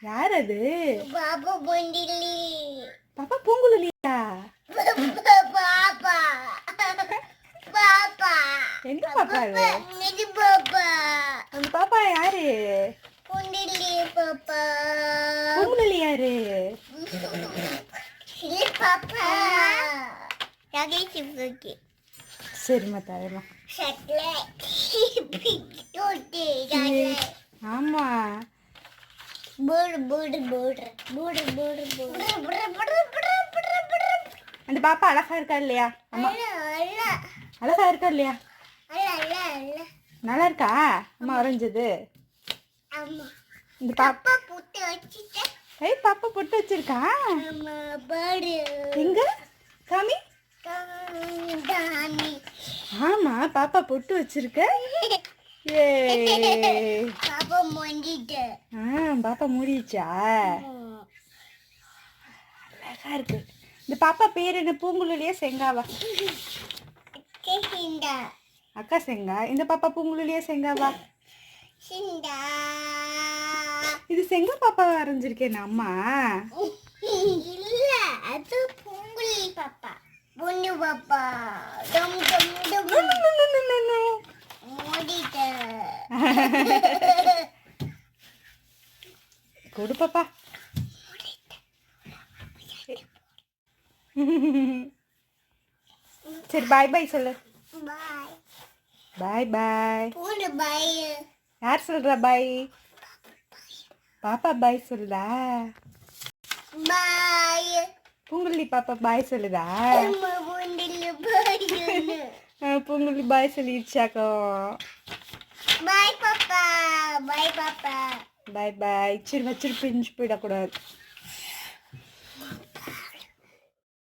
யார் அது? பாப்பா பூங்குழலி. பாப்பா பூங்குழலியா? பாப்பா பாப்பா எங்க பாப்பா அது? இது பாப்பா. அந்த பாப்பா யாரு? பூங்குழலி பாப்பா. பூங்குழலி யாரு? இது பாப்பா. யாகேசி புகி. சரிம்மா தரேம்மா. ஆமா. அந்த பாப்பா அழகா இருக்கா இல்லையா? அம்மா அழகா இருக்கா இல்லையா? நல்லா இருக்கா அம்மா வரைஞ்சது? இந்த பாப்பா புட்டு வச்சுட்டேன். பாப்பா பொட்டு வச்சிருக்கா? எங்க காமி தானி ஆமா பாப்பா பொட்டு வச்சிருக்க ஏ பாப்பா மொண்டிட்டு பாப்பா மூடிச்சா அழகா இருக்கு இந்த பாப்பா பேர் என்ன பூங்குழலியா செங்காவா சிண்டா அக்கா செங்கா இந்த பாப்பா பூங்குழலியா செங்காவா சிண்டா இது செங்கா பாப்பா வரைஞ்சிருக்கேன் அம்மா இல்ல அது பொங்கல் பாப்பா பொண்ணு பாப்பா டம் டம் டம் மூடிட்ட கொடு பாப்பா சரி பாய் பாய் சொல்லு பாய் பாய் பாய் போடு பாய் யார் சொல்றா பாய் பாப்பா பாய் சொல்லுதா பாய் பூங்குழலி பாப்பா பாய் சொல்லுதா அம்மா பொண்டில பாய் பூங்குழலி பாய் சொல்லிடுச்சாக்கோ பாய் பாப்பா பாய் பாப்பா பாய் பாய் சரி வச்சிரு பிரிஞ்சு போயிடக்கூடாது